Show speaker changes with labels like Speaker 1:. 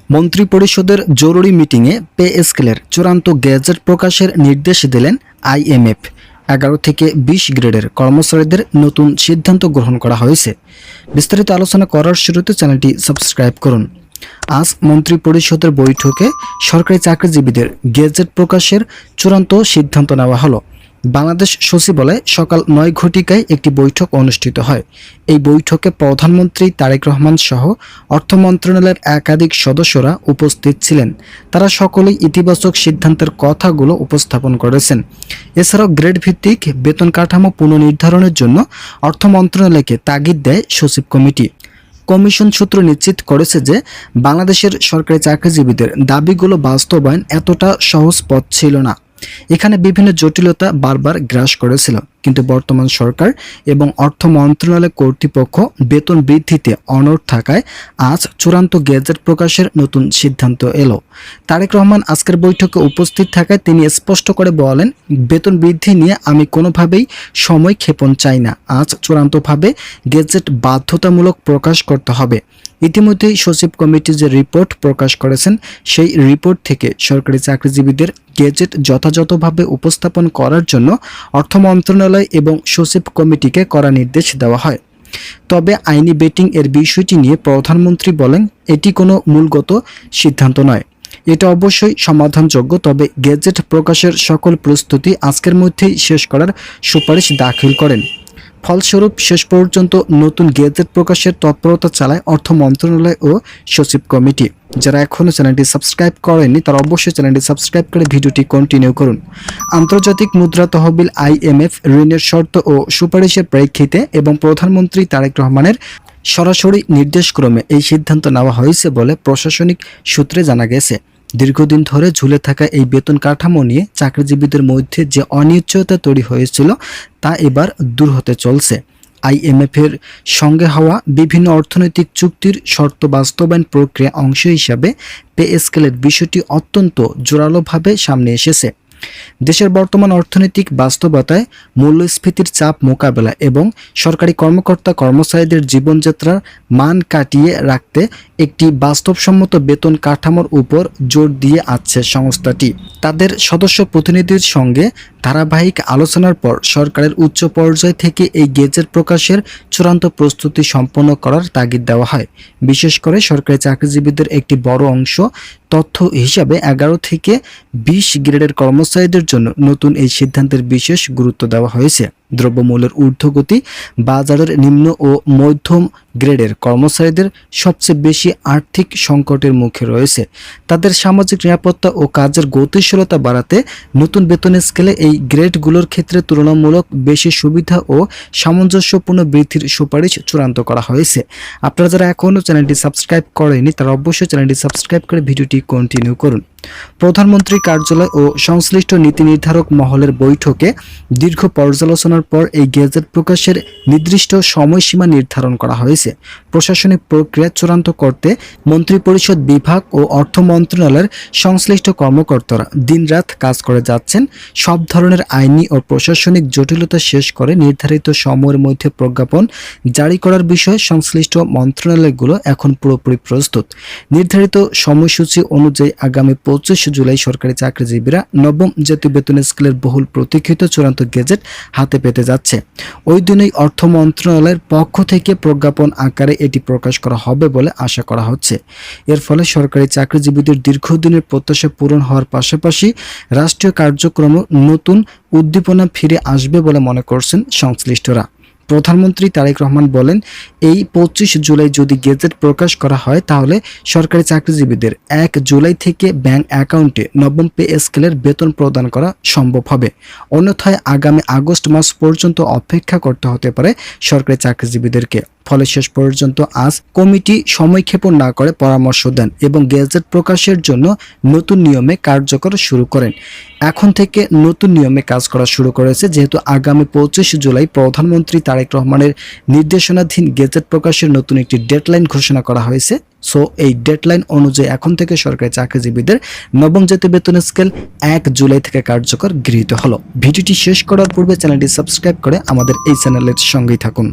Speaker 1: মন্ত্রিপরিষদের জরুরি মিটিংয়ে পে স্কেলের চূড়ান্ত গেজেট প্রকাশের নির্দেশ দিলেন আইএমএফ। 11 থেকে 20 গ্রেডের কর্মচারীদের নতুন সিদ্ধান্ত গ্রহণ করা হয়েছে। বিস্তারিত আলোচনা করার শুরুতে চ্যানেলটি সাবস্ক্রাইব করুন। আজ মন্ত্রিপরিষদের বৈঠকে সরকারি চাকরিজীবীদের গেজেট প্রকাশের চূড়ান্ত সিদ্ধান্ত নেওয়া হলো। বাংলাদেশ সচিবালয়ে সকাল 9 ঘটিকায় একটি বৈঠক অনুষ্ঠিত হয়। এই বৈঠকে প্রধানমন্ত্রী তারেক রহমান সহ অর্থ মন্ত্রণালয়ের একাধিক সদস্যরা উপস্থিত ছিলেন। তারা সকলেই ইতিবাচক সিদ্ধান্তের কথাগুলো উপস্থাপন করেছেন। এছাড়াও গ্রেড ভিত্তিক বেতন কাঠামো পুনর্নির্ধারণের জন্য অর্থ মন্ত্রণালয়কে তাগিদ দেয় সচিব কমিটি। কমিশন সূত্র নিশ্চিত করেছে যে বাংলাদেশের সরকারি চাকরিজীবীদের দাবিগুলো বাস্তবায়ন এতটা সহজ পথ ছিল না। এখানে বিভিন্ন জটিলতা বারবার গ্রাস করেছিল, কিন্তু বর্তমান সরকার এবং অর্থ মন্ত্রণালয় কর্তৃপক্ষ বেতন বৃদ্ধিতে অনড় থাকায় আজ চূড়ান্ত গেজেট প্রকাশের নতুন সিদ্ধান্ত এলো। তারেক রহমান আজকের বৈঠকে উপস্থিত থাকায় তিনি স্পষ্ট করে বলেন, বেতন বৃদ্ধি নিয়ে আমি কোনোভাবেই সময় ক্ষেপণ চাই না। আজ চূড়ান্তভাবে গেজেট বাধ্যতামূলক প্রকাশ করতে হবে। ইতিমধ্যেই সচিব কমিটি যে রিপোর্ট প্রকাশ করেছেন, সেই রিপোর্ট থেকে সরকারি চাকরিজীবীদের গেজেট যথাযথভাবে উপস্থাপন করার জন্য অর্থ মন্ত্রণালয় এবং সচিব কমিটিকে কড়া নির্দেশ দেওয়া হয়। তবে আইনি বেটিং এর বিষয়টি নিয়ে প্রধানমন্ত্রী বলেন, এটি কোনো মূলগত সিদ্ধান্ত নয়। এটা অবশ্যই সমাধানযোগ্য, তবে গেজেট প্রকাশের সকল প্রস্তুতি আজকের মধ্যেই শেষ করার সুপারিশ দাখিল করেন। ফলস্বরূপ শেষ পর্যন্ত নতুন গেজেট প্রকাশের তৎপরতা চালায় অর্থ মন্ত্রণালয় ও সচিব কমিটি। যারা এখনও চ্যানেলটি সাবস্ক্রাইব করেননি তারা অবশ্যই চ্যানেলটি সাবস্ক্রাইব করে ভিডিওটি কন্টিনিউ করুন। আন্তর্জাতিক মুদ্রা তহবিল আইএমএফ ঋণের শর্ত ও সুপারিশের প্রেক্ষিতে এবং প্রধানমন্ত্রী তারেক রহমানের সরাসরি নির্দেশক্রমে এই সিদ্ধান্ত নেওয়া হয়েছে বলে প্রশাসনিক সূত্রে জানা গেছে। দীর্ঘদিন ধরে ঝুলে থাকা এই বেতন কাঠামো নিয়ে চাকরিজীবীদের মধ্যে যে অনিশ্চয়তা তৈরি হয়েছিল তা এবার দূর হতে চলছে। আইএমএফের সঙ্গে হওয়া বিভিন্ন অর্থনৈতিক চুক্তির শর্ত বাস্তবায়ন প্রক্রিয়া অংশ হিসাবে পে স্কেলের বিষয়টি অত্যন্ত জোরালোভাবে সামনে এসেছে। দেশের বর্তমান অর্থনৈতিক বাস্তবতায় মূল্যস্ফীতির চাপ মোকাবেলা এবং সরকারি কর্মকর্তা কর্মচারীদের জীবনযাত্রার মান কাটিয়ে রাখতে একটি বাস্তবসম্মত বেতন কাঠামোর উপর জোর দিয়ে আসছে সংস্থাটি। তাদের সদস্য প্রতিনিধির সঙ্গে ধারাবাহিক আলোচনার পর সরকারের উচ্চ পর্যায় থেকে এই গেজেট প্রকাশের চূড়ান্ত প্রস্তুতি সম্পন্ন করার তাগিদ দেওয়া হয়। বিশেষ করে সরকারি চাকরিজীবীদের একটি বড় অংশ তথ্য হিসাবে 11 থেকে 20 গ্রেডের কর্মচারীদের জন্য নতুন এই সিদ্ধান্তের বিশেষ গুরুত্ব দেওয়া হয়েছে। দ্রব্যমূল্যের ঊর্ধ্বগতি, বাজারের নিম্ন ও মধ্যম গ্রেডের কর্মচারীদের সবচেয়ে বেশি আর্থিক সংকটের মুখে রয়েছে। তাদের সামাজিক নিরাপত্তা ও কাজের গতিশীলতা বাড়াতে নতুন বেতন স্কেলে এই গ্রেডগুলোর ক্ষেত্রে তুলনামূলক বেশি সুবিধা ও সামঞ্জস্যপূর্ণ বৃদ্ধির সুপারিশ চূড়ান্ত করা হয়েছে। আপনারা যারা এখনও চ্যানেলটি সাবস্ক্রাইব করেনি তারা অবশ্যই চ্যানেলটি সাবস্ক্রাইব করে ভিডিওটি কন্টিনিউ করুন। প্রধানমন্ত্রী কার্যালয় ও সংশ্লিষ্ট নীতি নির্ধারক মহলের বৈঠকে দীর্ঘ পর্যালোচনার পর এই গেজেট প্রকাশের নির্দিষ্ট সময়সীমা নির্ধারণ করা হয়েছে। প্রশাসনিক প্রক্রিয়া চূড়ান্ত করতে মন্ত্রিপরিষদ বিভাগ ও অর্থ মন্ত্রণালয়ের সংশ্লিষ্ট কর্মকর্তারা দিনরাত কাজ করে যাচ্ছেন। সব ধরনের আইনি ও প্রশাসনিক জটিলতা শেষ করে নির্ধারিত সময়ের মধ্যে প্রজ্ঞাপন জারি করার বিষয়ে সংশ্লিষ্ট মন্ত্রণালয়গুলো এখন পুরোপুরি প্রস্তুত। নির্ধারিত সময়সূচি অনুযায়ী আগামী 25 জুলাই সরকারি চাকরিজীবীরা নবম জাতীয় বেতন স্কেলের বহুল প্রতীক্ষিত চূড়ান্ত গেজেট হাতে পেতে যাচ্ছে। ওই দিনই অর্থ মন্ত্রণালয়ের পক্ষ থেকে প্রজ্ঞাপন আকারে এটি প্রকাশ করা হবে বলে আশা করা হচ্ছে। এর ফলে সরকারি চাকরিজীবীদের দীর্ঘদিনের প্রত্যাশা পূরণ হওয়ার পাশাপাশি রাষ্ট্রীয় কার্যক্রমে নতুন উদ্দীপনা ফিরে আসবে বলে মনে করছেন সংশ্লিষ্টরা। প্রধানমন্ত্রী তারেক রহমান বলেন, এই 25 জুলাই যদি গেজেট প্রকাশ করা হয় তাহলে সরকারি চাকরিজীবীদের 1 জুলাই থেকে ব্যাংক অ্যাকাউন্টে নবম পে স্কেলের বেতন প্রদান করা সম্ভব হবে। অন্যথায় আগামী আগস্ট মাস পর্যন্ত অপেক্ষা করতে হতে পারে সরকারি চাকরিজীবীদেরকে। ফলে শেষ পর্যন্ত আজ কমিটি সময়ক্ষেপণ না করে পরামর্শ দেন এবং গেজেট প্রকাশের জন্য নতুন নিয়মে কার্যকর শুরু করেন। এখন থেকে নতুন নিয়মে কাজ করা শুরু করেছে, যেহেতু আগামী 25 জুলাই প্রধানমন্ত্রী তারেক রহমানের নির্দেশনাধীন গেজেট প্রকাশের নতুন একটি ডেডলাইন ঘোষণা করা হয়েছে। সো এই ডেডলাইন অনুযায়ী এখন থেকে সরকারি চাকরিজীবীদের নবম জাতীয় বেতন স্কেল 1 জুলাই থেকে কার্যকর গৃহীত হলো। ভিডিওটি শেষ করার পূর্বে চ্যানেলটি সাবস্ক্রাইব করে আমাদের এই চ্যানেলের সঙ্গেই থাকুন।